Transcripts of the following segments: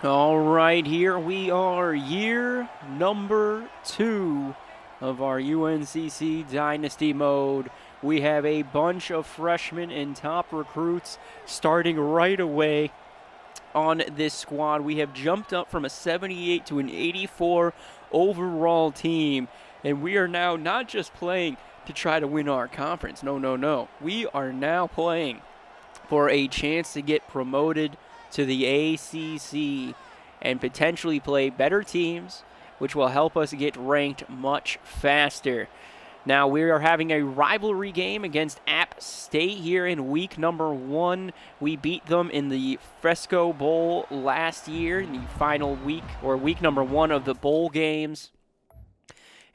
All right, here we are, year number 2 of our UNCC Dynasty mode. We have a bunch of freshmen and top recruits starting right away on this squad. We have jumped up from a 78 to an 84 overall team, and we are now not just playing to try to win our conference. No. We are now playing for a chance to get promoted to the ACC and potentially play better teams, which will help us get ranked much faster. Now, we are having a rivalry game against App State here in week number 1. We beat them in the Fresco Bowl last year in the final week, or week number 1 of the bowl games.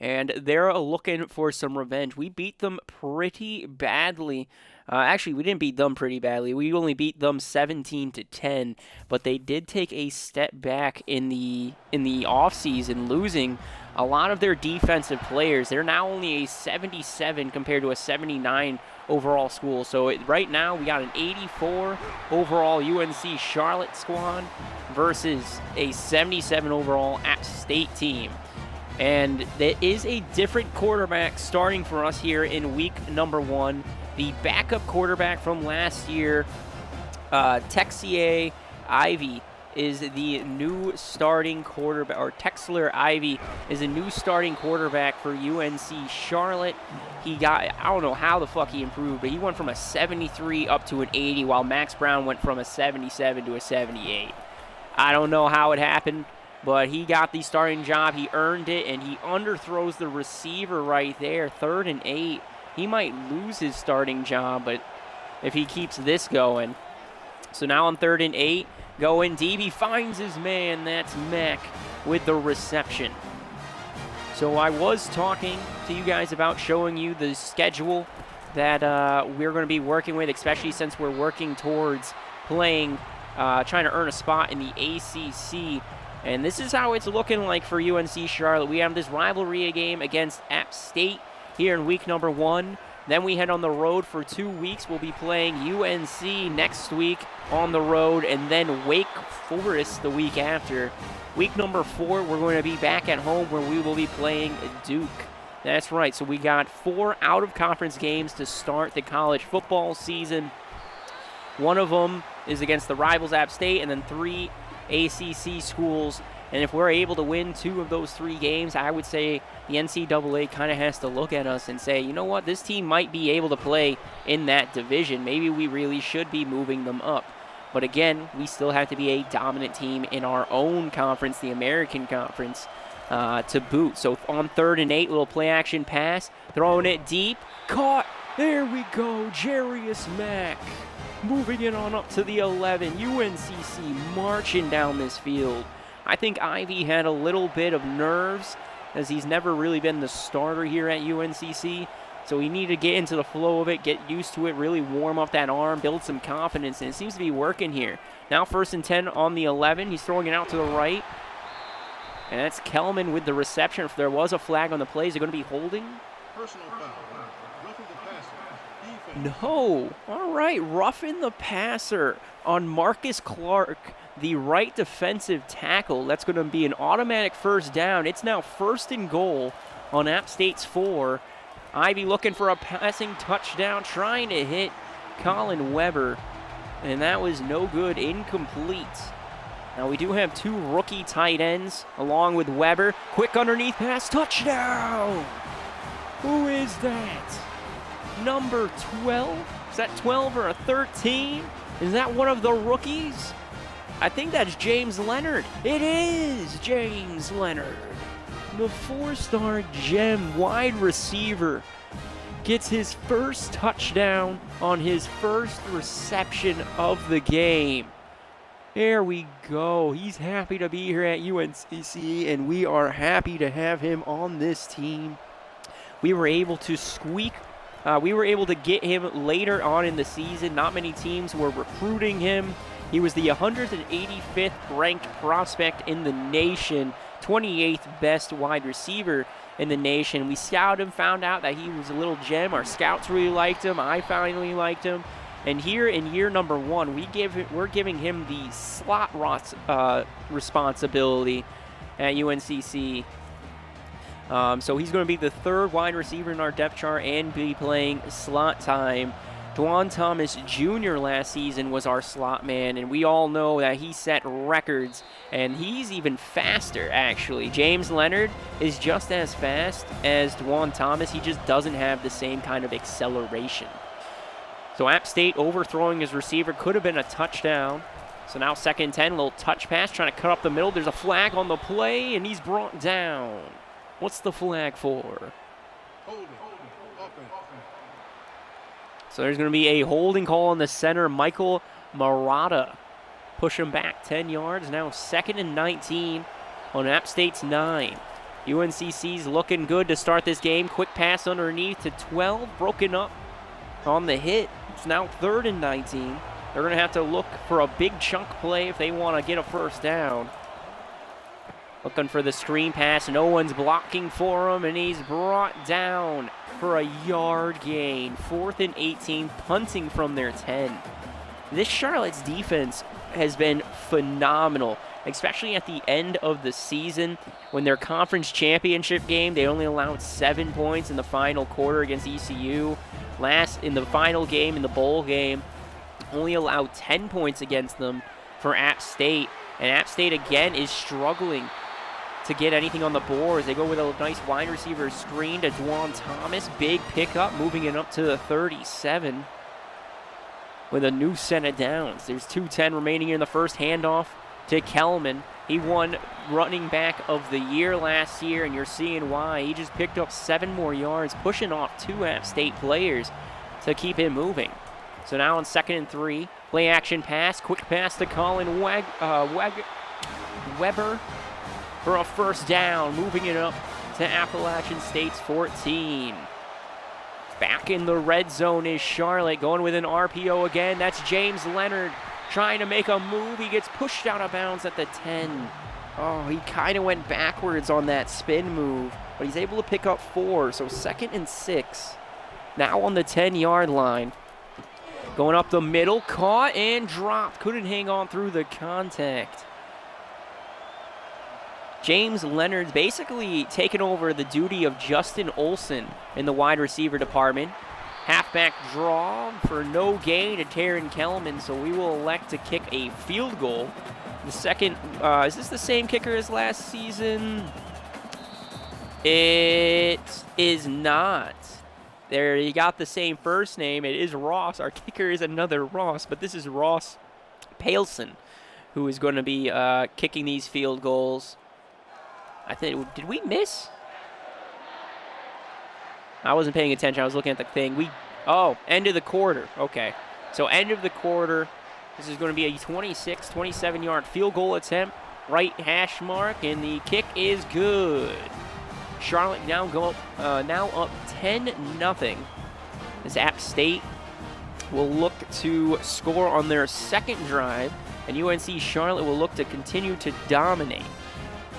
And they're looking for some revenge. We beat them pretty badly. Actually, we didn't beat them pretty badly. We only beat them 17-10, but they did take a step back in the offseason, losing a lot of their defensive players. They're now only a 77 compared to a 79 overall school. So right now we got an 84 overall UNC Charlotte squad versus a 77 overall App State team. And there is a different quarterback starting for us here in week number 1. The backup quarterback from last year, Texier Ivy, is the new starting quarterback, or Texler Ivy is a new starting quarterback for UNC Charlotte. He got, I don't know how the fuck he improved, but he went from a 73 up to an 80, while Max Brown went from a 77 to a 78. I don't know how it happened, but he got the starting job. He earned it, and he underthrows the receiver right there, 3rd and 8. He might lose his starting job, but if he keeps this going. So now on 3rd and 8, going deep. He finds his man. That's Mack with the reception. So I was talking to you guys about showing you the schedule that we're going to be working with, especially since we're working towards playing, trying to earn a spot in the ACC. And this is how it's looking like for UNC Charlotte. We have this rivalry game against App State here in week number 1. Then we head on the road for 2 weeks. We'll be playing UNC next week on the road, and then Wake Forest the week after. Week number 4, we're going to be back at home where we will be playing Duke. That's right, so we got 4 out-of-conference games to start the college football season. One of them is against the rivals App State, and then 3 ACC schools. And if we're able to win 2 of those 3 games, I would say the NCAA kind of has to look at us and say, you know what, this team might be able to play in that division. Maybe we really should be moving them up. But again, we still have to be a dominant team in our own conference, the American Conference, to boot. So on 3rd and 8, little play action pass, throwing it deep, caught. There we go, Jarius Mack. Moving it on up to the 11, UNCC marching down this field. I think Ivy had a little bit of nerves, as he's never really been the starter here at UNCC. So he needed to get into the flow of it, get used to it, really warm up that arm, build some confidence, and it seems to be working here. Now 1st and 10 on the 11. He's throwing it out to the right. And that's Kelman with the reception. If there was a flag on the play, is it going to be holding? Personal foul. Roughing the passer. Defense. No. All right, roughing the passer on Marcus Clark, the right defensive tackle. That's going to be an automatic 1st down. It's now 1st and goal on App State's 4. Ivy looking for a passing touchdown, trying to hit Colin Weber, and that was no good, incomplete. Now we do have 2 rookie tight ends along with Weber. Quick underneath pass, touchdown! Who is that? Number 12? Is that 12 or a 13? Is that one of the rookies? I think that's James Leonard. It is James Leonard. The 4-star gem wide receiver gets his first touchdown on his first reception of the game. There we go. He's happy to be here at UNCC, and we are happy to have him on this team. We were able to get him later on in the season. Not many teams were recruiting him. He was the 185th ranked prospect in the nation, 28th best wide receiver in the nation. We scouted him, found out that he was a little gem. Our scouts really liked him. I finally liked him. And here in year number 1, we're giving him the slot responsibility at UNCC. So he's going to be the 3rd wide receiver in our depth chart and be playing slot time. Dwan Thomas Jr. last season was our slot man, and we all know that he set records, and he's even faster, actually. James Leonard is just as fast as Dwan Thomas. He just doesn't have the same kind of acceleration. So App State overthrowing his receiver could have been a touchdown. So now 2nd and 10, little touch pass, trying to cut up the middle. There's a flag on the play, and he's brought down. What's the flag for? So there's going to be a holding call on the center, Michael Marata. Push him back 10 yards. Now 2nd and 19 on App State's 9. UNCC's looking good to start this game. Quick pass underneath to 12, broken up on the hit. It's now 3rd and 19. They're going to have to look for a big chunk play if they want to get a first down. Looking for the screen pass. No one's blocking for him, and he's brought down for a yard gain. 4th and 18, punting from their 10. This Charlotte's defense has been phenomenal, especially at the end of the season. When their conference championship game, they only allowed 7 points in the final quarter against ECU. In the final game, in the bowl game, only allowed 10 points against them for App State. And App State, again, is struggling to get anything on the boards. They go with a nice wide receiver screen to Dwan Thomas. Big pickup, moving it up to the 37 with a new set of downs. There's 2:10 remaining in the first. Handoff to Kelman. He won running back of the year last year, and you're seeing why. He just picked up 7 more yards, pushing off 2 App State players to keep him moving. So now on 2nd and 3, play action pass, quick pass to Colin Weber for a first down, moving it up to Appalachian State's 14. Back in the red zone is Charlotte, going with an RPO again. That's James Leonard trying to make a move. He gets pushed out of bounds at the 10. Oh, he kind of went backwards on that spin move, but he's able to pick up 4. So 2nd and 6. Now on the 10-yard line. Going up the middle, caught and dropped. Couldn't hang on through the contact. James Leonard's basically taken over the duty of Justin Olson in the wide receiver department. Halfback draw for no gain to Taryn Kelman, so we will elect to kick a field goal. The second, is this the same kicker as last season? It is not. There, you got the same first name. It is Ross. Our kicker is another Ross, but this is Ross Paleson, who is going to be kicking these field goals. I think, did we miss? I wasn't paying attention. I was looking at the thing. End of the quarter. Okay. So end of the quarter. This is going to be a 26, 27-yard field goal attempt. Right hash mark, and the kick is good. Charlotte now up 10-0. As App State will look to score on their second drive, and UNC Charlotte will look to continue to dominate.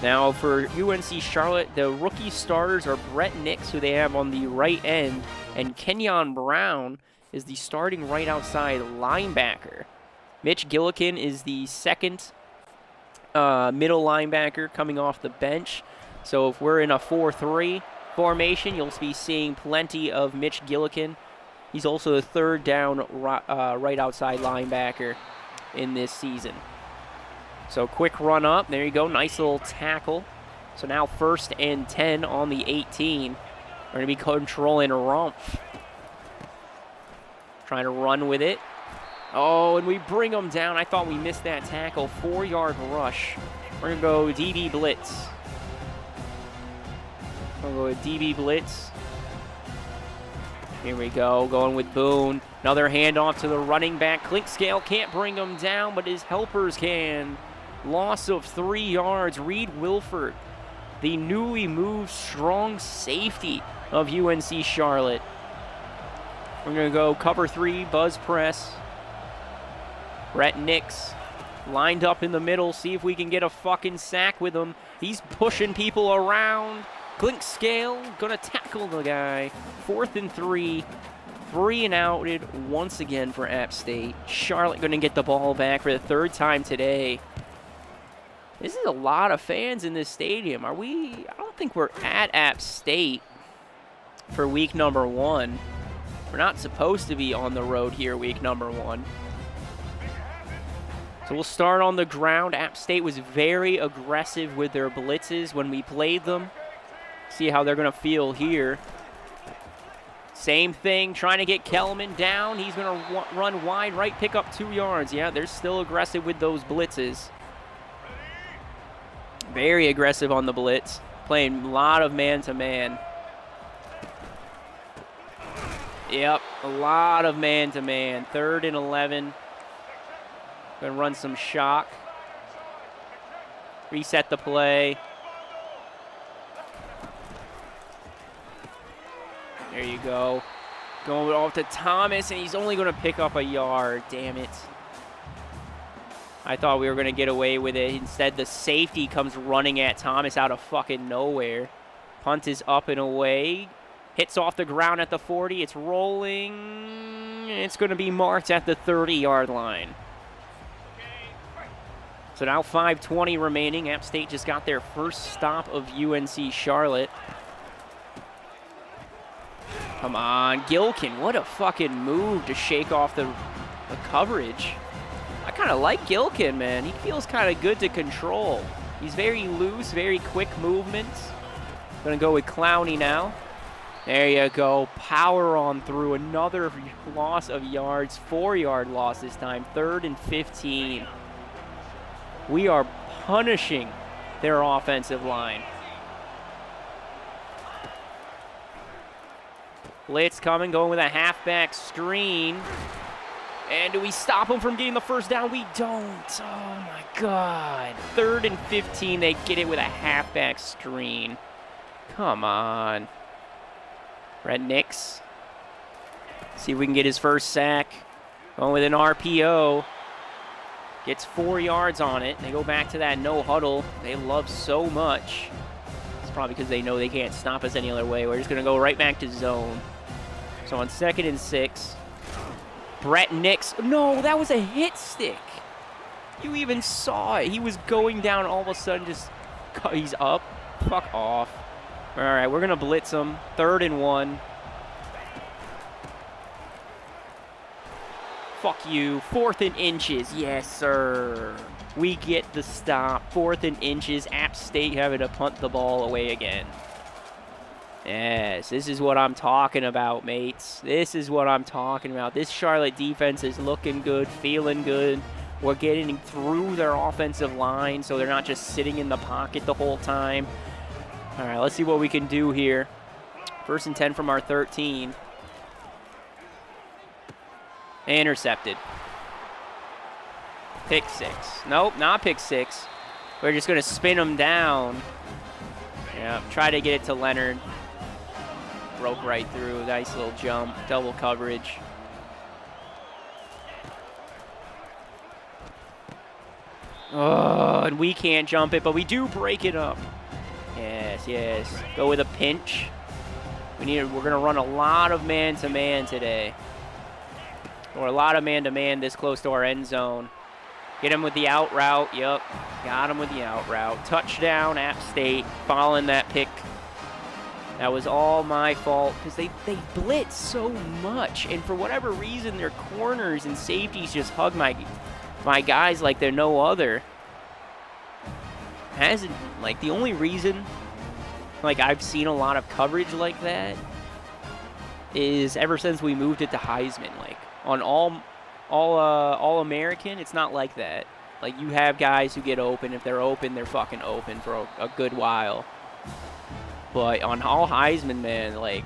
Now for UNC Charlotte, the rookie starters are Brett Nix, who they have on the right end, and Kenyon Brown is the starting right outside linebacker. Mitch Gillikin is the second middle linebacker coming off the bench. So if we're in a 4-3 formation, you'll be seeing plenty of Mitch Gillikin. He's also the third down right outside linebacker in this season. So quick run up. There you go. Nice little tackle. So now 1st and 10 on the 18. We're going to be controlling Rumpf. Trying to run with it. Oh, and we bring him down. I thought we missed that tackle. 4-yard rush. We're going to go DB blitz. We'll go with DB blitz. Here we go. Going with Boone. Another handoff to the running back. Clinkscale can't bring him down, but his helpers can. Loss of 3 yards. Reed Wilford, the newly moved strong safety of UNC Charlotte. We're going to go cover 3, buzz press. Brett Nix lined up in the middle. See if we can get a fucking sack with him. He's pushing people around. Clinkscale going to tackle the guy. 4th and 3 3 and outed once again for App State. Charlotte going to get the ball back for the 3rd time today. This is a lot of fans in this stadium. I don't think we're at App State for week number 1. We're not supposed to be on the road here week number 1. So we'll start on the ground. App State was very aggressive with their blitzes when we played them. See how they're going to feel here. Same thing, trying to get Kelman down. He's going to run wide right, pick up 2 yards. Yeah, they're still aggressive with those blitzes. Very aggressive on the blitz. Playing a lot of man-to-man. Yep, a lot of man-to-man. 3rd and 11. Going to run some shock. Reset the play. There you go. Going off to Thomas, and he's only going to pick up a yard. Damn it. I thought we were going to get away with it. Instead, the safety comes running at Thomas out of fucking nowhere. Punt is up and away. Hits off the ground at the 40. It's rolling. It's going to be marked at the 30-yard line. So now 5:20 remaining. App State just got their first stop of UNC Charlotte. Come on, Gilkin. What a fucking move to shake off the coverage. I kind of like Gilkin, man. He feels kind of good to control. He's very loose, very quick movements. Gonna go with Clowney now. There you go. Power on through. Another loss of yards. 4-yard loss this time. 3rd and 15. We are punishing their offensive line. Blitz coming, going with a halfback screen. And do we stop them from getting the first down? We don't. Oh, my God. 3rd and 15. They get it with a halfback screen. Come on. Brett Nix. See if we can get his first sack. Going with an RPO. Gets 4 yards on it. They go back to that no huddle they love so much. It's probably because they know they can't stop us any other way. We're just going to go right back to zone. So on 2nd and 6, Brett Nix. No, that was a hit stick. You even saw it. He was going down, all of a sudden he's up. Fuck off. All right, we're going to blitz him. 3rd and 1. Fuck you. 4th and inches. Yes, sir. We get the stop. 4th and inches. App State having to punt the ball away again. Yes, this is what I'm talking about, mates. This is what I'm talking about. This Charlotte defense is looking good, feeling good. We're getting through their offensive line, so they're not just sitting in the pocket the whole time. All right, let's see what we can do here. 1st and 10 from our 13. Intercepted. Pick 6. Nope, not pick 6. We're just going to spin them down. Yeah, try to get it to Leonard. Broke right through. Nice little jump. Double coverage. Oh, and we can't jump it, but we do break it up. Yes, yes. Go with a pinch. We're going to run a lot of man-to-man today. Or a lot of man-to-man this close to our end zone. Get him with the out route. Yep. Got him with the out route. Touchdown, App State. Following that pick. That was all my fault because they blitz so much. And for whatever reason, their corners and safeties just hug my guys like they're no other. The only reason I've seen a lot of coverage like that is ever since we moved it to Heisman. On all American, it's not like that. You have guys who get open. If they're open, they're fucking open for a good while. But on all Heisman, man,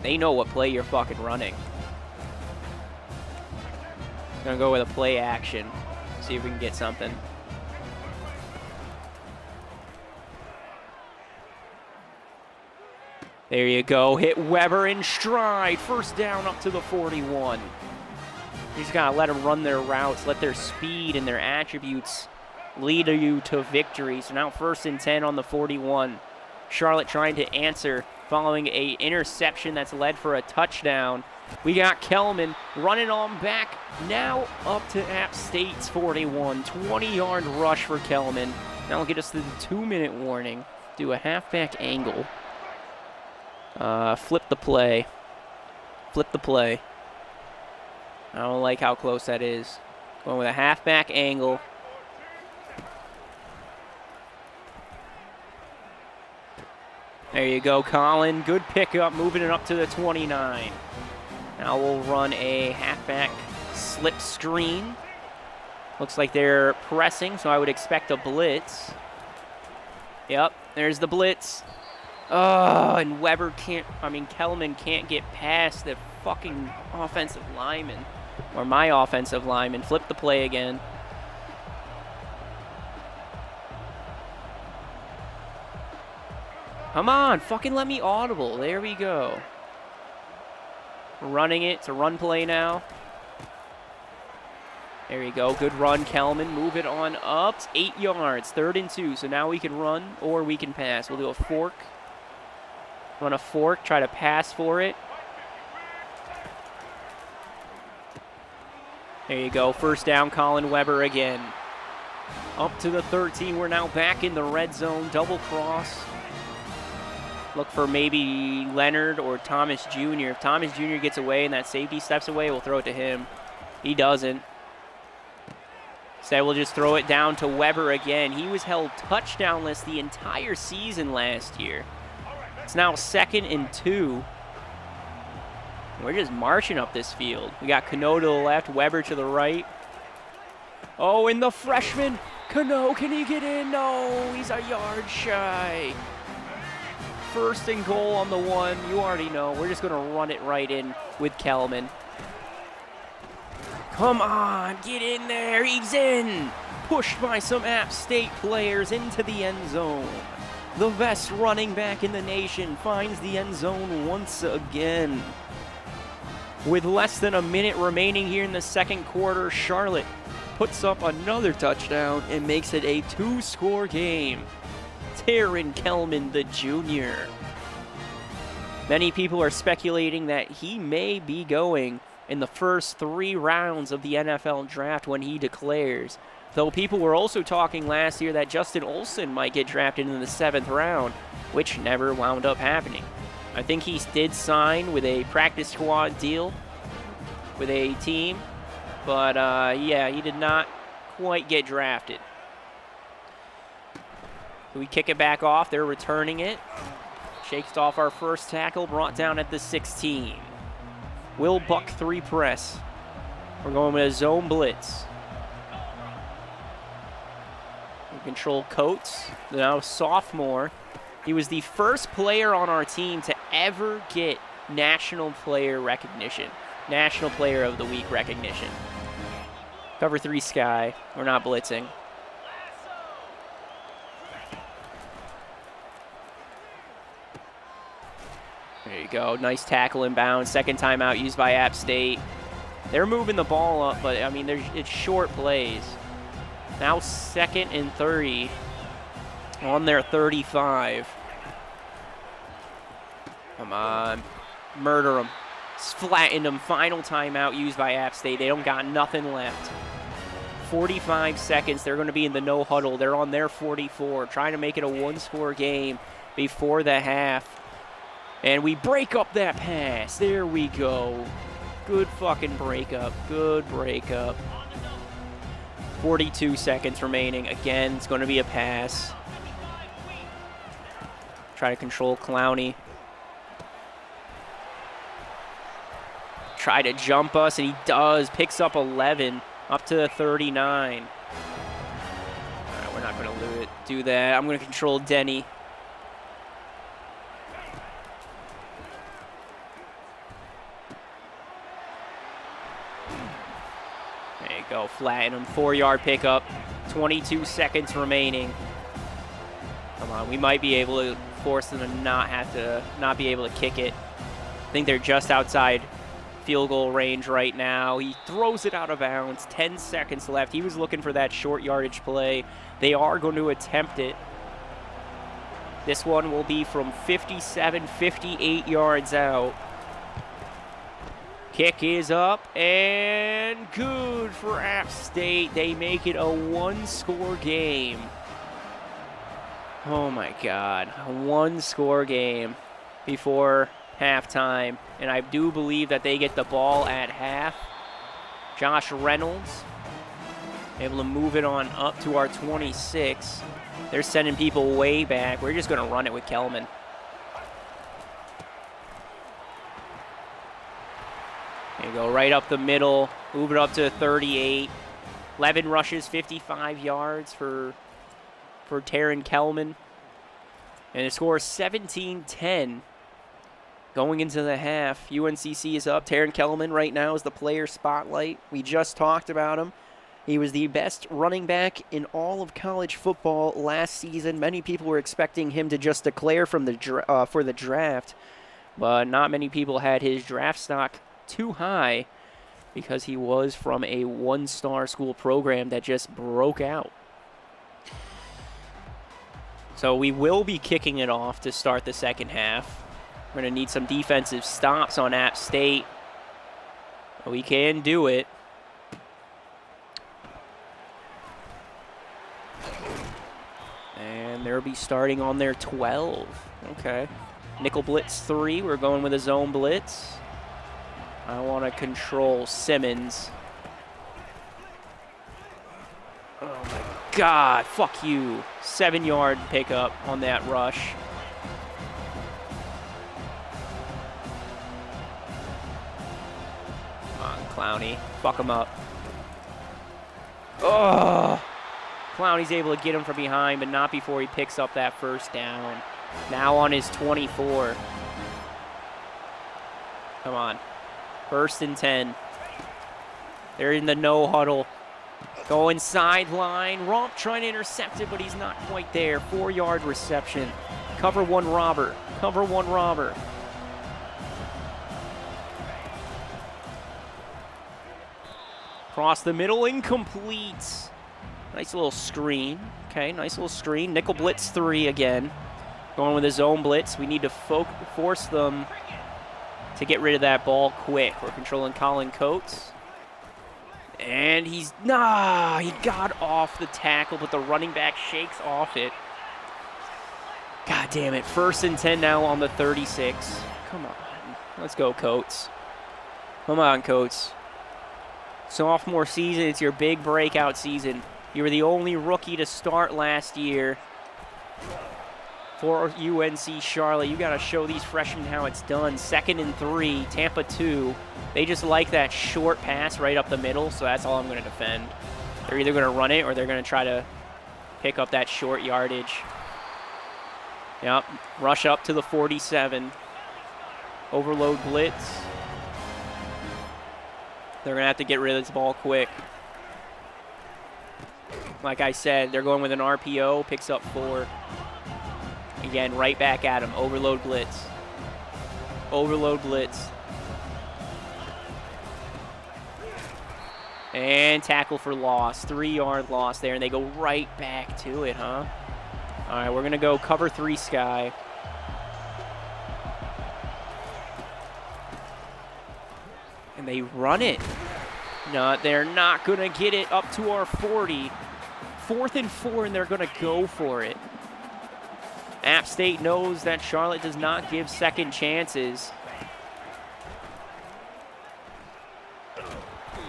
they know what play you're fucking running. Gonna go with a play action. See if we can get something. There you go. Hit Weber in stride. 1st down up to the 41. You just got to let them run their routes, let their speed and their attributes lead you to victory. So now 1st and 10 on the 41. Charlotte trying to answer following a interception that's led for a touchdown. We got Kelman running on back, now up to App State's 41. 20-yard rush for Kelman. That'll get us to the 2-minute warning. Do a halfback angle. Flip the play. Flip the play. I don't like how close that is. Going with a halfback angle. There you go, Colin. Good pickup, moving it up to the 29. Now we'll run a halfback slip screen. Looks like they're pressing, so I would expect a blitz. Yep, there's the blitz. Oh, and Kelman can't get past the fucking offensive lineman. Or my offensive lineman. Flip the play again. Come on, fucking let me audible. There we go. We're running it. It's a run play now. There you go. Good run, Kelman. Move it on up. It's 8 yards. 3rd and 2. So now we can run or we can pass. We'll do a fork. Run a fork. Try to pass for it. There you go. First down, Colin Weber again. Up to the 13. We're now back in the red zone. Double cross. Look for maybe Leonard or Thomas Jr. If Thomas Jr. gets away and that safety steps away, we'll throw it to him. He doesn't. Instead, we'll just throw it down to Weber again. He was held touchdownless the entire season last year. It's now 2nd and 2. We're just marching up this field. We got Cano to the left, Weber to the right. Oh, and the freshman, Cano, can he get in? No, he's a yard shy. 1st and goal on the 1. You already know. We're just going to run it right in with Kelman. Come on, get in there. He's in. Pushed by some App State players into the end zone. The best running back in the nation finds the end zone once again. With less than a minute remaining here in the 2nd quarter, Charlotte puts up another touchdown and makes it a 2-score game. Taron Kelman, the junior. Many people are speculating that he may be going in the first 3 rounds of the NFL draft when he declares. Though people were also talking last year that Justin Olsen might get drafted in the 7th round, which never wound up happening. I think he did sign with a practice squad deal with a team, but yeah, he did not quite get drafted. We kick it back off. They're returning it. Shakes off our first tackle, brought down at the 16. Will Buck 3 press. We're going with a zone blitz. We control Coates, now sophomore. He was the first player on our team to ever get national player recognition. National Player of the Week recognition. Cover 3 sky. We're not blitzing. There you go. Nice tackle inbound. 2nd timeout used by App State. They're moving the ball up, but, I mean, it's short plays. Now 2nd and 30 on their 35. Come on. Murder them. Flatten them. Final timeout used by App State. They don't got nothing left. 45 seconds. They're going to be in the no huddle. They're on their 44, trying to make it a 1-score game before the half. And we break up that pass. There we go. Good fucking breakup. Good breakup. 42 seconds remaining. Again, it's going to be a pass. Try to control Clowney. Try to jump us, and he does. Picks up 11, up to the 39. All right, we're not going to do that. I'm going to control Denny. There you go, flatten him. 4-yard pickup. 22 seconds remaining. Come on, we might be able to force them to not be able to kick it. I think they're just outside field goal range right now. He throws it out of bounds. 10 seconds left. He was looking for that short yardage play. They are going to attempt it. This one will be from 57, 58 yards out. Kick is up and good for App State. They make it a one-score game. Oh my God, a one-score game before halftime. And I do believe that they get the ball at half. Josh Reynolds able to move it on up to our 26. They're sending people way back. We're just going to run it with Kelman. There you go, right up the middle. Move it up to 38. 11 rushes, 55 yards for Taron Kelman. And the score is 17-10. Going into the half, UNCC is up. Taron Kelman right now is the player spotlight. We just talked about him. He was the best running back in all of college football last season. Many people were expecting him to just declare for the draft, but not many people had his draft stock too high because he was from a one-star school program that just broke out. So we will be kicking it off to start the second half. We're going to need some defensive stops on App State. But we can do it. And they'll be starting on their 12. Okay. Nickel blitz 3. We're going with a zone blitz. I want to control Simmons. Oh my God, fuck you. 7-yard pickup on that rush. Come on, Clowney. Fuck him up. Oh! Clowney's able to get him from behind, but not before he picks up that first down. Now on his 24. Come on. 1st and 10. They're in the no huddle. Going sideline. Romp trying to intercept it, but he's not quite there. 4-yard reception. Cover one robber. Cover one robber. Across the middle, incomplete. Nice little screen. Okay, nice little screen. Nickel blitz 3 again. Going with a zone blitz. We need to force them to get rid of that ball quick. We're controlling Colin Coates. And he got off the tackle, but the running back shakes off it. God damn it. 1st and 10 now on the 36. Come on. Let's go, Coates. Come on, Coates. Sophomore season, it's your big breakout season. You were the only rookie to start last year for UNC Charlotte. You got to show these freshmen how it's done. 2nd and 3, Tampa 2. They just like that short pass right up the middle, so that's all I'm going to defend. They're either going to run it or they're going to try to pick up that short yardage. Yep, rush up to the 47. Overload blitz. They're going to have to get rid of this ball quick. Like I said, they're going with an RPO, picks up 4. Again, right back at him. Overload blitz. Overload blitz. And tackle for loss. 3-yard loss there, and they go right back to it, huh? All right, we're going to go cover 3 Sky. And they run it. No, they're not going to get it up to our 40. 4th and 4, and they're going to go for it. App State knows that Charlotte does not give second chances.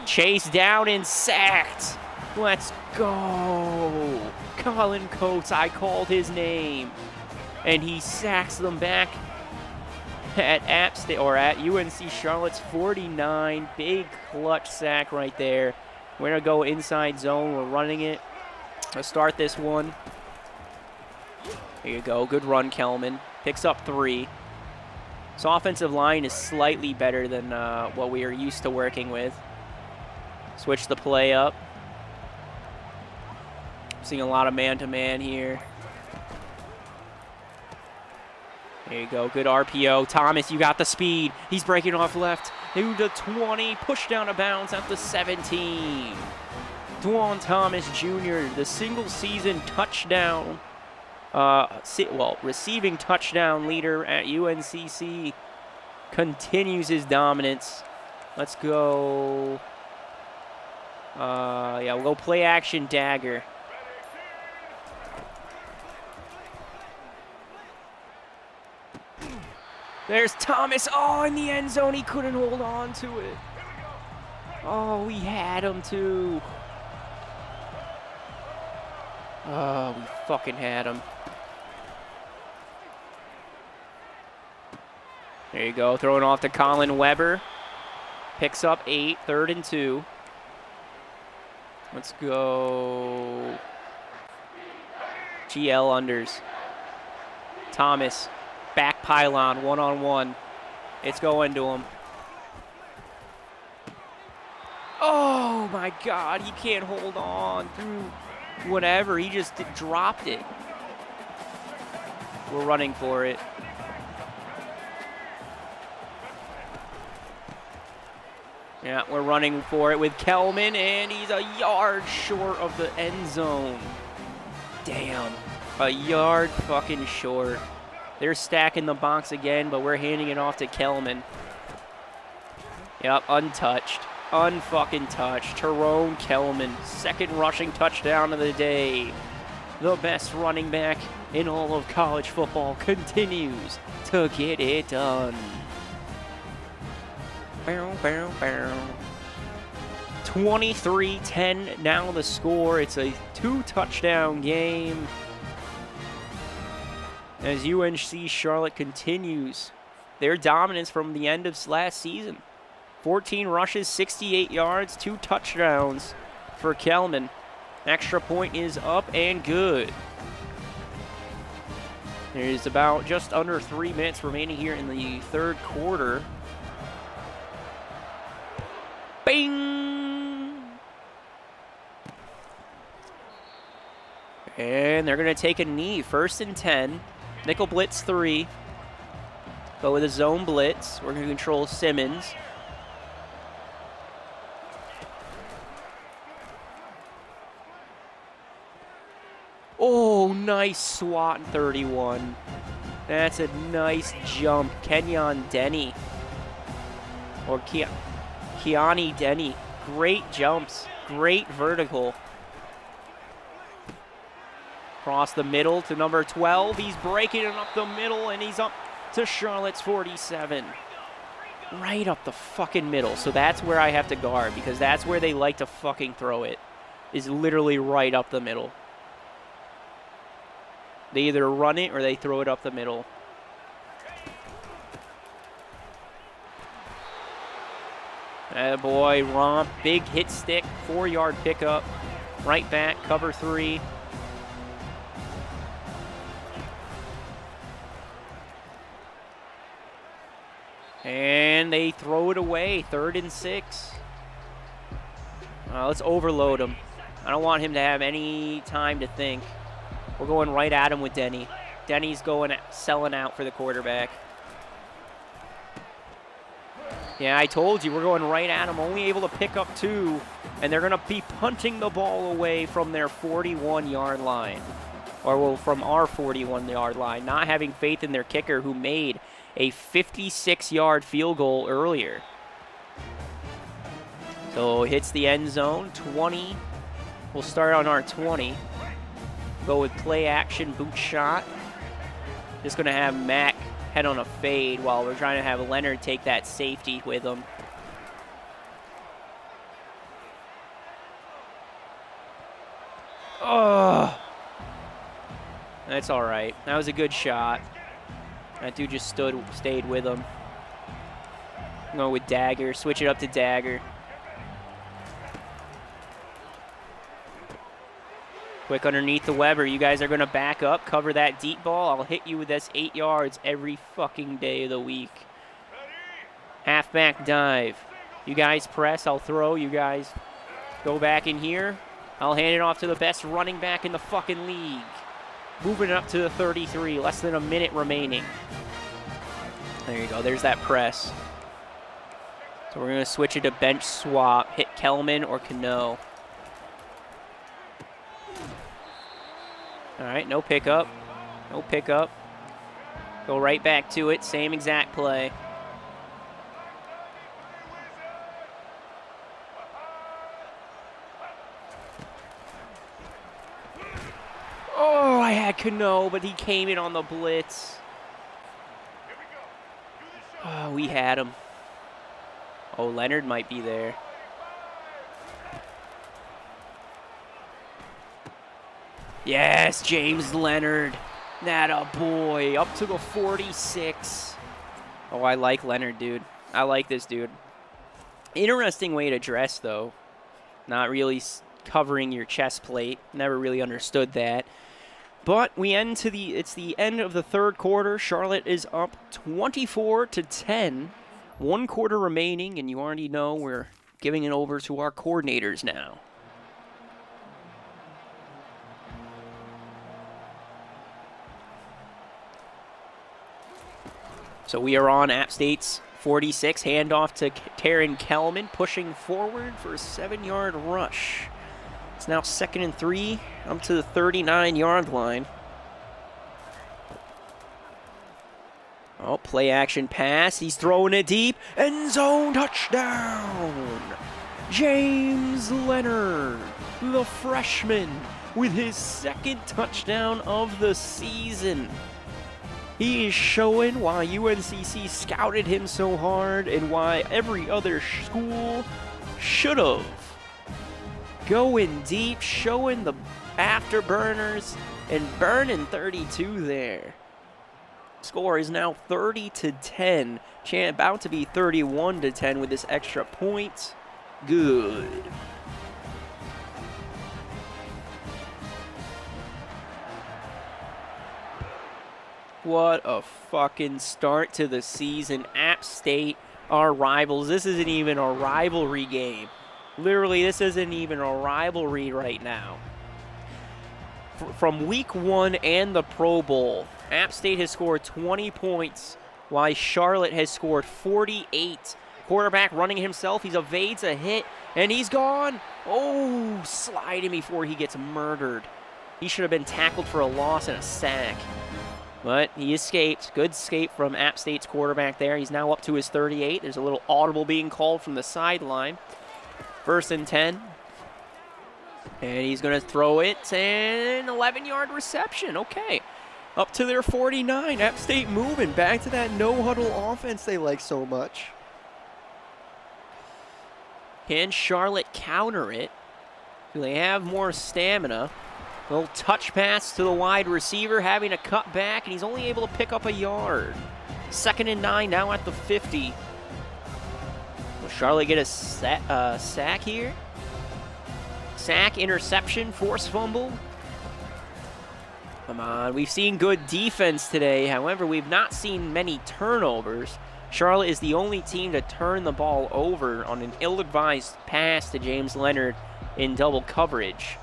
Chased down and sacked. Let's go. Colin Coates, I called his name. And he sacks them back at App State, or at UNC Charlotte's 49. Big clutch sack right there. We're going to go inside zone. We're running it. Let's start this one. There you go. Good run, Kelman. Picks up 3. This offensive line is slightly better than what we are used to working with. Switch the play up. Seeing a lot of man-to-man here. There you go. Good RPO. Thomas, you got the speed. He's breaking off left. To the 20. Push down of bounds at the 17. Dwan Thomas Jr., the single-season touchdown Receiving touchdown leader at UNCC continues his dominance. Let's go. Yeah, we'll go play action dagger. There's Thomas. Oh, in the end zone. He couldn't hold on to it. Oh, we had him too. Oh, we fucking had him. There you go. Throwing off to Colin Weber. Picks up 8, 3rd and 2. Let's go. GL unders. Thomas. Back pylon, one-on-one. It's going to him. Oh, my God. He can't hold on through whatever. He just dropped it. We're running for it. Yeah, we're running for it with Kelman, and he's a yard short of the end zone. Damn. A yard fucking short. They're stacking the box again, but we're handing it off to Kelman. Yep, untouched. Unfucking touched. Tyrone Kelman, 2nd rushing touchdown of the day. The best running back in all of college football continues to get it done. 23-10 now the score. It's a 2-touchdown game as UNC Charlotte continues their dominance from the end of last season. 14 rushes, 68 yards, 2 touchdowns for Kelman. Extra point is up and good. There's about just under 3 minutes remaining here in the 3rd quarter. Bing! And they're going to take a knee. 1st and 10. Nickel blitz 3. Go with a zone blitz. We're going to control Simmons. Oh, nice swat in 31. That's a nice jump. Kenyon Denny. Or Keani Denny. Great jumps. Great vertical. Across the middle to number 12. He's breaking it up the middle, and he's up to Charlotte's 47. Right up the fucking middle. So that's where I have to guard, because that's where they like to fucking throw it. Is literally right up the middle. They either run it or they throw it up the middle. Boy, romp, big hit stick, 4-yard pickup. Right back, cover 3. And they throw it away, 3rd and 6. Let's overload him. I don't want him to have any time to think. We're going right at him with Denny. Denny's selling out for the quarterback. Yeah, I told you, we're going right at him. Only able to pick up 2, and they're going to be punting the ball away from their 41-yard line. Or, well, from our 41-yard line. Not having faith in their kicker, who made a 56-yard field goal earlier. So, hits the end zone, 20. We'll start on our 20. Go with play action, boot shot. Just going to have Mac head on a fade while we're trying to have Leonard take that safety with him. Oh, that's all right. That was a good shot. That dude just stayed with him. Go with Dagger, switch it up to Dagger. Quick underneath the Weber. You guys are going to back up, cover that deep ball. I'll hit you with this 8 yards every fucking day of the week. Halfback dive. You guys press, I'll throw. You guys go back in here. I'll hand it off to the best running back in the fucking league. Moving it up to the 33. Less than a minute remaining. There you go. There's that press. So we're going to switch it to bench swap. Hit Kelman or Cano. All right, no pickup. No pickup. Go right back to it. Same exact play. Oh, I had Cano, but he came in on the blitz. Oh, we had him. Oh, Leonard might be there. Yes, James Leonard. That a boy. Up to the 46. Oh, I like Leonard, dude. I like this dude. Interesting way to dress, though. Not really covering your chest plate. Never really understood that. But it's the end of the third quarter. Charlotte is up 24-10. 1 quarter remaining, and you already know we're giving it over to our coordinators now. So we are on App State's 46. Handoff to Taryn Kelman, pushing forward for a 7-yard rush. It's now 2nd and 3, up to the 39-yard line. Oh, play action pass. He's throwing it deep. End zone touchdown. James Leonard, the freshman, with his 2nd touchdown of the season. He is showing why UNCC scouted him so hard and why every other school should have. Going deep, showing the afterburners, and burning 32 there. Score is now 30-10. About to be 31-10 with this extra point. Good. What a fucking start to the season. App State, our rivals. This isn't even a rivalry game. Literally, this isn't even a rivalry right now. From week 1 and the Pro Bowl, App State has scored 20 points, while Charlotte has scored 48. Quarterback running himself. He evades a hit, and he's gone. Oh, sliding before he gets murdered. He should have been tackled for a loss and a sack. But he escaped. Good escape from App State's quarterback there. He's now up to his 38. There's a little audible being called from the sideline. 1st and 10. And he's going to throw it. And 11-yard reception. Okay. Up to their 49. App State moving back to that no-huddle offense they like so much. Can Charlotte counter it? Do they have more stamina? Little touch pass to the wide receiver, having to cut back, and he's only able to pick up a yard. 2nd and 9, now at the 50. Will Charlotte get a sack here? Sack, interception, forced fumble. Come on, we've seen good defense today. However, we've not seen many turnovers. Charlotte is the only team to turn the ball over on an ill-advised pass to James Leonard in double coverage.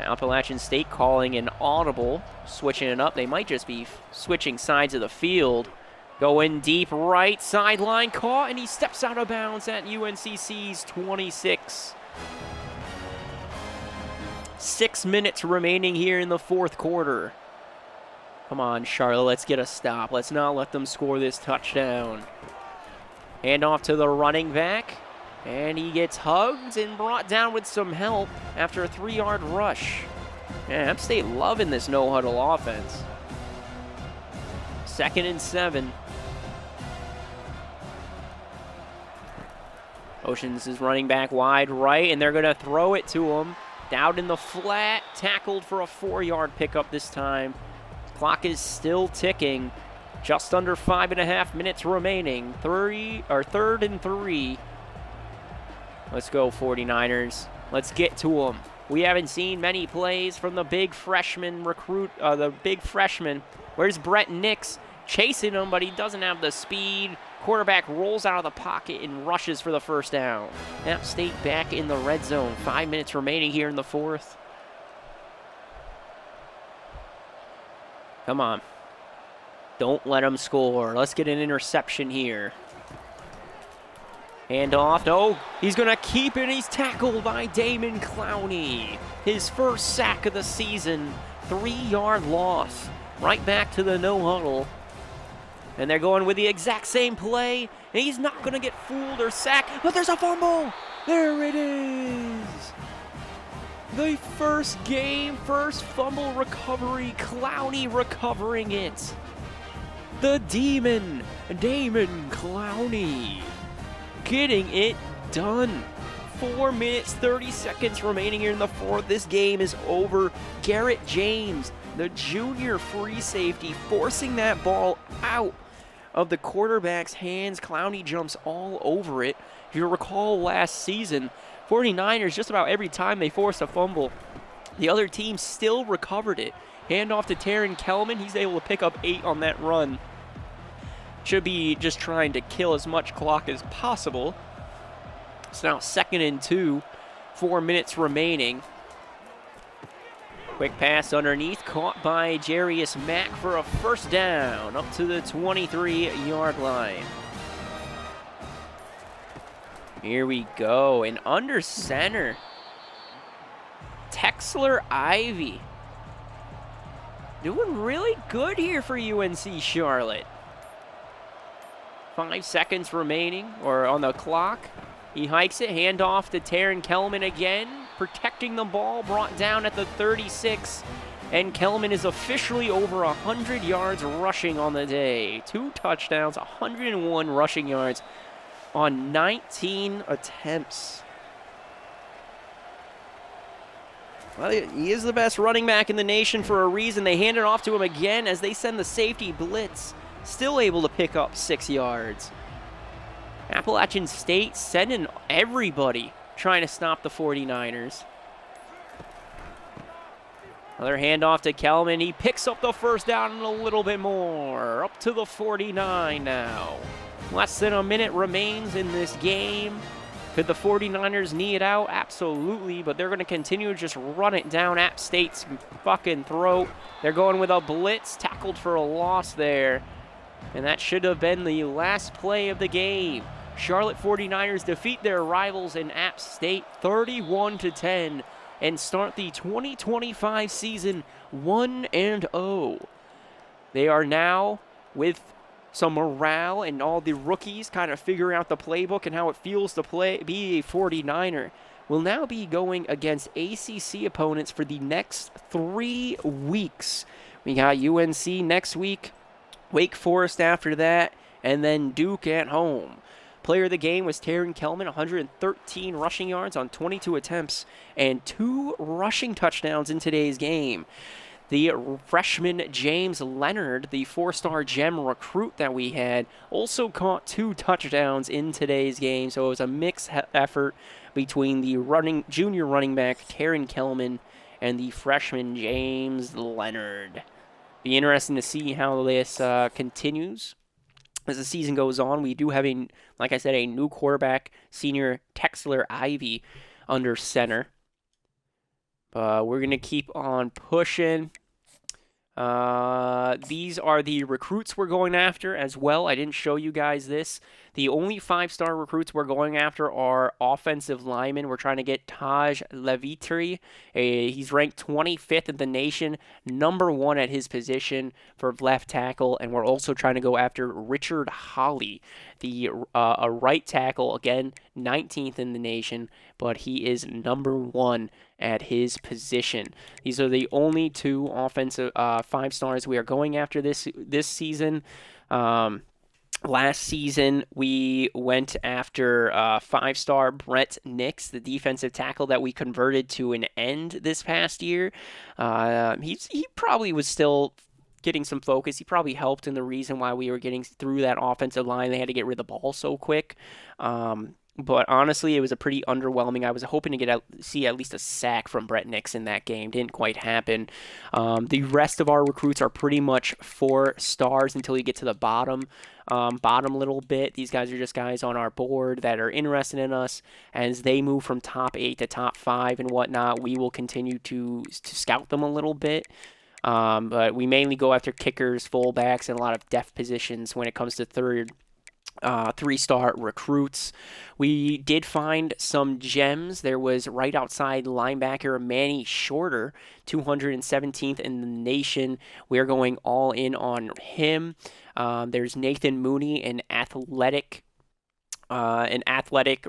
Appalachian State calling an audible, switching it up. They might just be switching sides of the field. Going deep right sideline, caught, and he steps out of bounds at UNCC's 26. 6 minutes remaining here in the 4th quarter. Come on, Charlotte, let's get a stop. Let's not let them score this touchdown. Hand off to the running back. And he gets hugged and brought down with some help after a 3-yard rush. Yeah, App State loving this no-huddle offense. 2nd and 7. Oceans is running back wide right, and they're going to throw it to him. Down in the flat, tackled for a 4-yard pickup this time. Clock is still ticking. Just under 5.5 minutes remaining. 3rd and 3. Let's go, 49ers. Let's get to them. We haven't seen many plays from the big freshman recruit, Where's Brett Nix? Chasing him, but he doesn't have the speed. Quarterback rolls out of the pocket and rushes for the 1st down. App State back in the red zone. 5 minutes remaining here in the 4th. Come on. Don't let them score. Let's get an interception here. Hand off. No, he's going to keep it. He's tackled by Damon Clowney. His 1st sack of the season 3-yard loss. Right back to the no huddle. And they're going with the exact same play. And he's not going to get fooled or sacked. But there's a fumble. There it is. The first fumble recovery. Clowney recovering it. The Damon Clowney getting it done. 4 minutes, 30 seconds remaining here in the fourth. This game is over. Garrett James, the junior free safety, forcing that ball out of the quarterback's hands. Clowney jumps all over it. If you recall last season, 49ers, just about every time they forced a fumble, the other team still recovered it. Handoff to Taron Kelman. He's able to pick up 8 on that run. Should be just trying to kill as much clock as possible. It's now 2nd and 2, 4 minutes remaining. Quick pass underneath, caught by Jarius Mack for a first down, up to the 23-yard line. Here we go, and under center, Texler Ivy. Doing really good here for UNC Charlotte. 5 seconds remaining, or on the clock. He hikes it, handoff to Taron Kelman again, protecting the ball, brought down at the 36, and Kelman is officially over 100 yards rushing on the day. 2 touchdowns, 101 rushing yards on 19 attempts. Well, he is the best running back in the nation for a reason. They hand it off to him again as they send the safety blitz, still able to pick up 6 yards. Appalachian State sending everybody trying to stop the 49ers. Another handoff to Kelman. He picks up the first down and a little bit more. Up to the 49 now. Less than a minute remains in this game. Could the 49ers knee it out? Absolutely, but they're going to continue to just run it down App State's fucking throat. They're going with a blitz, tackled for a loss there. And that should have been the last play of the game. Charlotte 49ers defeat their rivals in App State 31-10 and start the 2025 season 1-0. They are now, with some morale and all the rookies kind of figuring out the playbook and how it feels to be a 49er, will now be going against ACC opponents for the next 3 weeks. We got UNC next week, Wake Forest after that, and then Duke at home. Player of the game was Taron Kelman, 113 rushing yards on 22 attempts and 2 rushing touchdowns in today's game. The freshman James Leonard, the 4-star gem recruit that we had, also caught 2 touchdowns in today's game. So it was a mixed effort between the junior running back Taron Kelman and the freshman James Leonard. Be interesting to see how this continues as the season goes on. We do have, like I said, a new quarterback, senior Texler Ivy, under center. We're going to keep on pushing. These are the recruits we're going after as well. I didn't show you guys this. The only 5-star recruits we're going after are offensive linemen. We're trying to get Taj Levitri. He's ranked 25th in the nation, number 1 at his position for left tackle. And we're also trying to go after Richard Holly, a right tackle, again, 19th in the nation, but he is number 1 at his position. These are the only 2 offensive 5-stars we are going after this season. Last season, we went after 5-star Brett Nix, the defensive tackle that we converted to an end this past year. He probably was still getting some focus. He probably helped in the reason why we were getting through that offensive line. They had to get rid of the ball so quick. But honestly, it was a pretty underwhelming. I was hoping to see at least a sack from Brett Nix in that game. Didn't quite happen. The rest of our recruits are pretty much 4 stars until you get to the bottom little bit. These guys are just guys on our board that are interested in us. As they move from top 8 to top 5 and whatnot, we will continue to scout them a little bit. But we mainly go after kickers, fullbacks, and a lot of depth positions when it comes to third 3-star recruits. We did find some gems. There was right outside linebacker Manny Shorter, 217th in the nation. We're going all in on him. There's Nathan Mooney, an athletic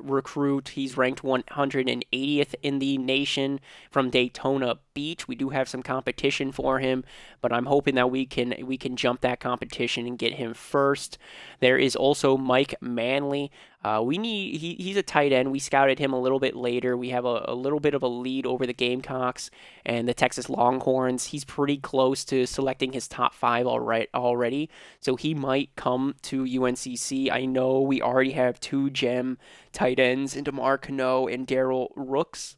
recruit. He's ranked 180th in the nation from Daytona Beach. We do have some competition for him, but I'm hoping that we can jump that competition and get him first. There is also Mike Manley. He's a tight end. We scouted him a little bit later. We have a little bit of a lead over the Gamecocks and the Texas Longhorns. He's pretty close to selecting his top 5 already, so he might come to UNCC. I know we already have 2 gem tight ends in DeMar Cano and Daryl Rooks,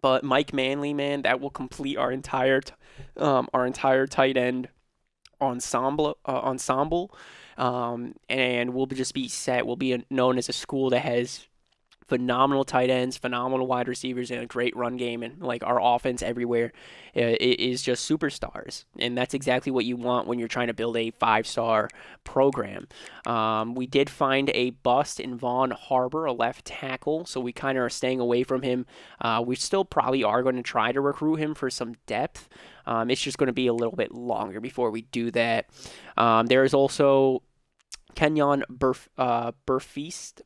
but Mike Manley, man, that will complete our entire tight end ensemble, and we'll just be set. We'll be known as a school that has phenomenal tight ends, phenomenal wide receivers, and a great run game, and like our offense everywhere is just superstars, and that's exactly what you want when you're trying to build a 5-star program. We did find a bust in Vaughn Harbor, a left tackle, so we kind of are staying away from him. We still probably are going to try to recruit him for some depth. It's just going to be a little bit longer before we do that. There is also Kenyon Burfist,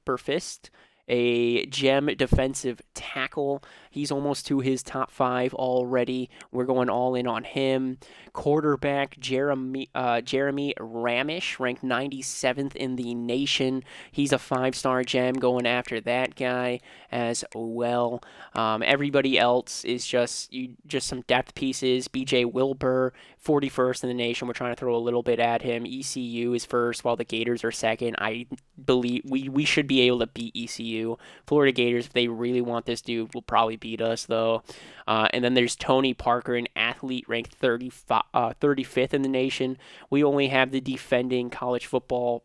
a gem defensive tackle. He's almost to his top 5 already. We're going all in on him. Quarterback Jeremy Ramish, ranked 97th in the nation. He's a 5-star gem, going after that guy as well. Everybody else is just some depth pieces. BJ Wilbur, 41st in the nation. We're trying to throw a little bit at him. ECU is first, while the Gators are second. I believe we should be able to beat ECU. Florida Gators, if they really want this dude, will probably beat us, though. And then there's Tony Parker, an athlete ranked 35th in the nation. We only have the defending college football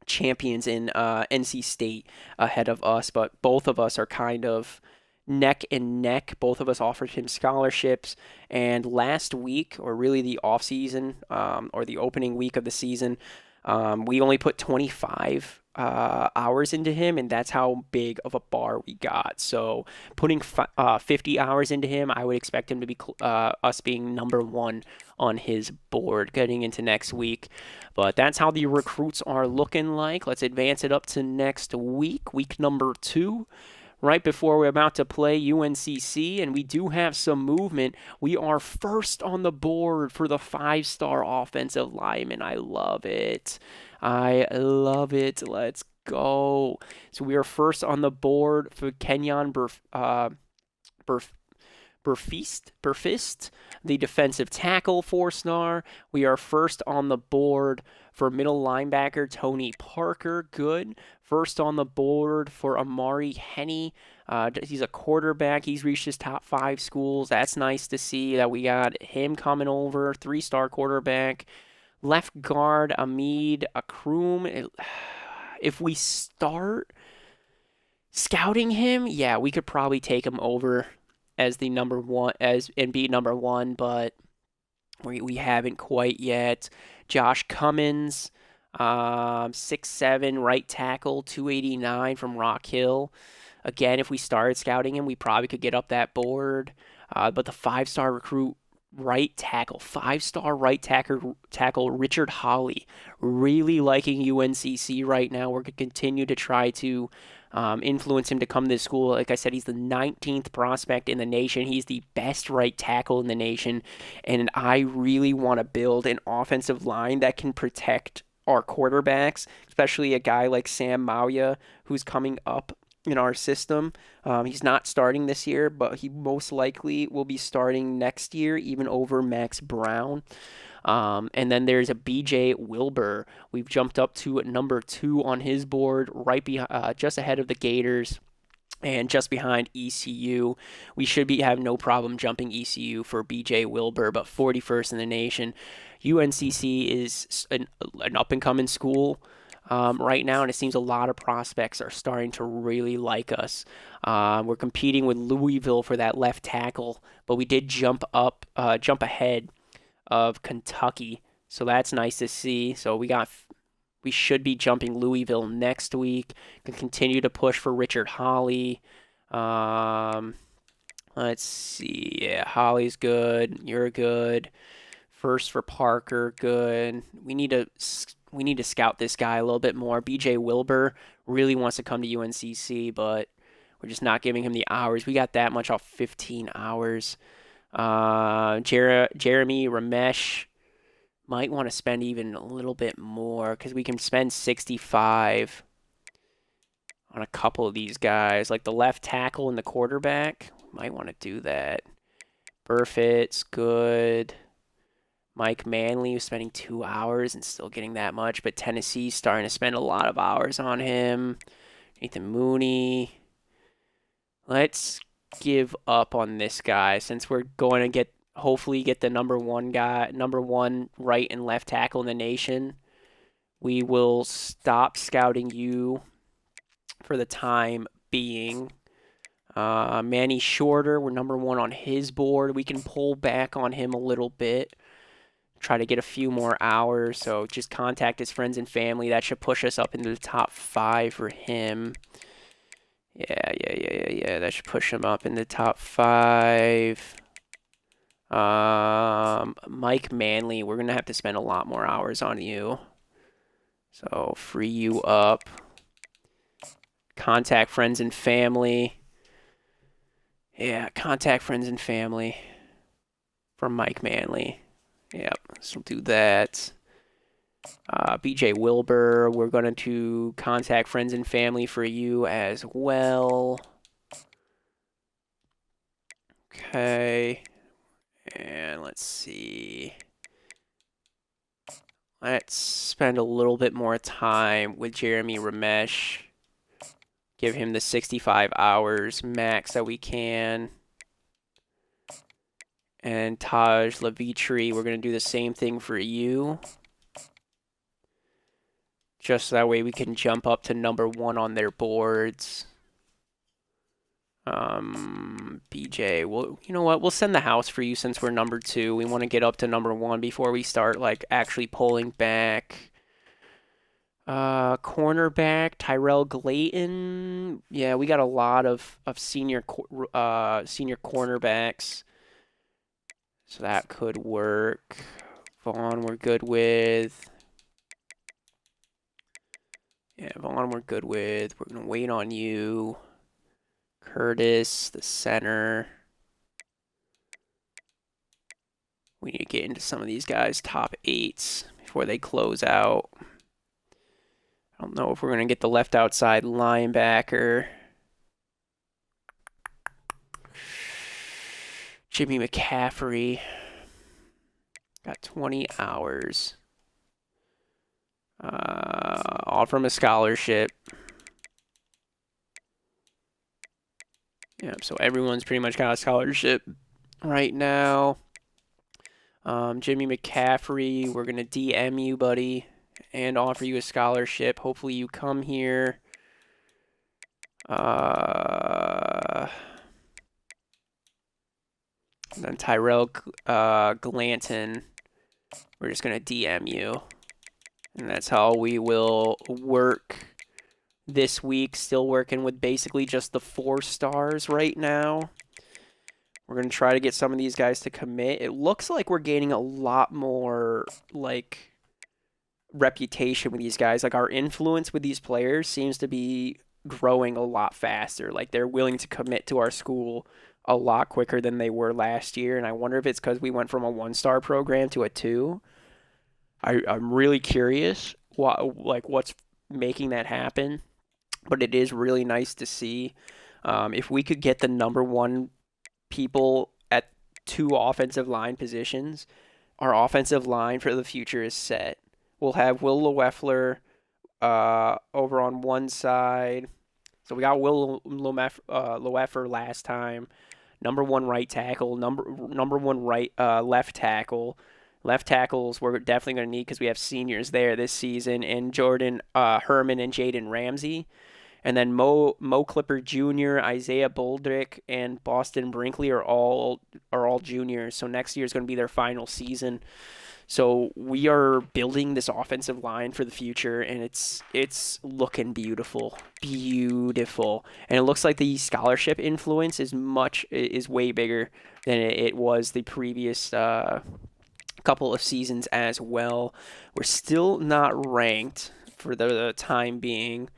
champions in NC State ahead of us, but both of us are kind of neck and neck. Both of us offered him scholarships, and last week, or really the off season, or the opening week of the season, we only put 25 hours into him, and that's how big of a bar we got. So putting 50 hours into him, I would expect him to be us being number 1 on his board getting into next week. But that's how the recruits are looking like. Let's advance it up to next week number 2. Right before we're about to play UNCC, and we do have some movement. We are first on the board for the 5-star offensive lineman. I love it. Let's go. So we are first on the board for Kenyon Burfist, the defensive tackle, 4-star. We are first on the board for middle linebacker Tony Parker. Good. First on the board for Amari Henney. He's a quarterback. He's reached his top 5 schools. That's nice to see that we got him coming over. 3-star quarterback. Left guard Amid Akroom. If we start scouting him, yeah, we could probably take him over as the number 1 and be number 1, but we haven't quite yet. Josh Cummins, 6'7", right tackle, 289 from Rock Hill. Again, if we started scouting him, we probably could get up that board. But the 5-star recruit right tackle, 5-star right tackle Richard Holly, really liking UNCC right now. We're going to continue to try to influence him to come to this school. Like I said, he's the 19th prospect in the nation. He's the best right tackle in the nation, and I really want to build an offensive line that can protect our quarterbacks, especially a guy like Sam Mauya, who's coming up in our system. He's not starting this year, but he most likely will be starting next year, even over Max Brown. And then there's a BJ Wilbur. We've jumped up to number 2 on his board, just ahead of the Gators and just behind ECU. We should have no problem jumping ECU for BJ Wilbur, but 41st in the nation. UNCC is an up-and-coming school right now, and it seems a lot of prospects are starting to really like us. We're competing with Louisville for that left tackle, but we did jump ahead of Kentucky, so that's nice to see. So we got We should be jumping Louisville next week. Can continue to push for Richard Holly. Let's see. Yeah, Holly's good. You're good. First for Parker, good. We need to scout this guy a little bit more. BJ Wilbur really wants to come to UNCC, but we're just not giving him the hours. We got that much off 15 hours. Jeremy Ramesh might want to spend even a little bit more because we can spend 65 on a couple of these guys, like the left tackle and the quarterback. Might want to do that. Burfitt's good. Mike Manley was spending 2 hours and still getting that much, but Tennessee's starting to spend a lot of hours on him. Nathan Mooney. Let's give up on this guy since we're going to hopefully get the number one right and left tackle in the nation. We will stop scouting you for the time being. Manny Shorter, we're number 1 on his board. We can pull back on him a little bit. Try to get a few more hours. So just contact his friends and family. That should push us up into the top 5 for him. Yeah. That should push him up in the top 5. Mike Manley, we're going to have to spend a lot more hours on you. So free you up. Contact friends and family. Yeah, contact friends and family for Mike Manley. Yep, so we'll do that. BJ Wilbur, we're going to contact friends and family for you as well. Okay. And let's see. Let's spend a little bit more time with Jeremy Ramesh. Give him the 65 hours max that we can. And Taj Levitri, we're going to do the same thing for you. Just so that way we can jump up to number 1 on their boards. BJ, well, you know what? We'll send the house for you since we're number 2. We want to get up to number 1 before we start, like, actually pulling back. Cornerback, Tyrell Glayton. Yeah, we got a lot of senior cornerbacks. So that could work. Vaughn, we're good with. Yeah, Vaughn, we're good with. We're going to wait on you. Curtis, the center. We need to get into some of these guys' top 8s before they close out. I don't know if we're going to get the left outside linebacker. Jimmy McCaffrey. Got 20 hours. Offer him a scholarship. Yeah, so everyone's pretty much got a scholarship right now. Jimmy McCaffrey, we're going to DM you, buddy, and offer you a scholarship. Hopefully you come here. And then Tyrell Glanton, we're just going to DM you. And that's how we will work this week. Still working with basically just the 4 stars right now. We're going to try to get some of these guys to commit. It looks like we're gaining a lot more, like, reputation with these guys. Like, our influence with these players seems to be growing a lot faster. Like, they're willing to commit to our school a lot quicker than they were last year. And I wonder if it's because we went from a 1-star program to a 2. I'm really curious what's making that happen. But it is really nice to see. If we could get the number 1 people at 2 offensive line positions, our offensive line for the future is set. We'll have Will Loeffler over on one side. So we got Will Loeffler last time. Number 1 right tackle. Number 1 right left tackle. Left tackles we're definitely going to need because we have seniors there this season. And Jordan Herman and Jaden Ramsey. And then Mo Clipper Jr., Isaiah Boldrick, and Boston Brinkley are all juniors. So next year is going to be their final season. So we are building this offensive line for the future, and it's looking beautiful. And it looks like the scholarship influence is way bigger than it was the previous couple of seasons as well. We're still not ranked for the time being.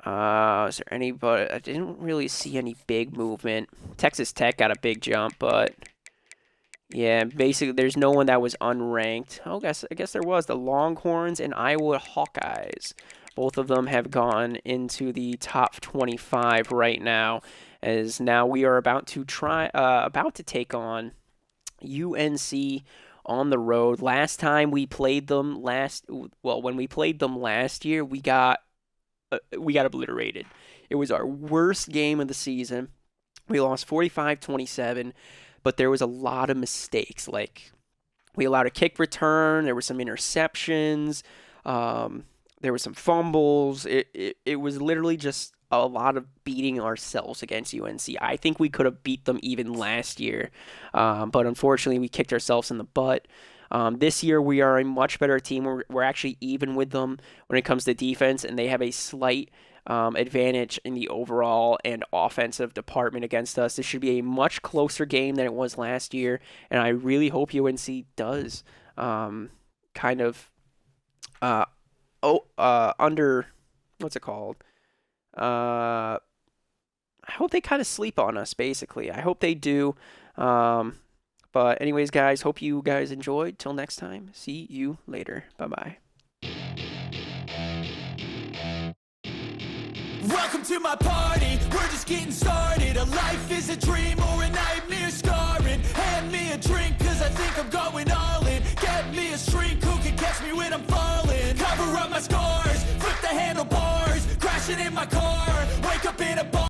Is there anybody? I didn't really see any big movement. Texas Tech got a big jump, but yeah, basically there's no one that was unranked. Oh, I guess there was. The Longhorns and Iowa Hawkeyes. Both of them have gone into the top 25 right now, as now we are about to take on UNC on the road. Last time we played them when we played them last year, we got obliterated. It was our worst game of the season. We lost 45-27, but there was a lot of mistakes. Like, we allowed a kick return, there were some interceptions, there were some fumbles. It was literally just a lot of beating ourselves against UNC. I think we could have beat them even last year, but unfortunately we kicked ourselves in the butt. This year we are a much better team. We're actually even with them when it comes to defense, and they have a slight advantage in the overall and offensive department against us. This should be a much closer game than it was last year, and I really hope UNC does I hope they kind of sleep on us, basically. I hope they do. But anyways, guys, hope you guys enjoyed. Till next time, see you later. Bye-bye. Welcome to my party, we're just getting started. A life is a dream or a nightmare scarring. Hand me a drink, cause I think I'm going all in. Get me a shrink who can catch me when I'm falling. Cover up my scars, flip the handlebars, crashing in my car, wake up in a bar.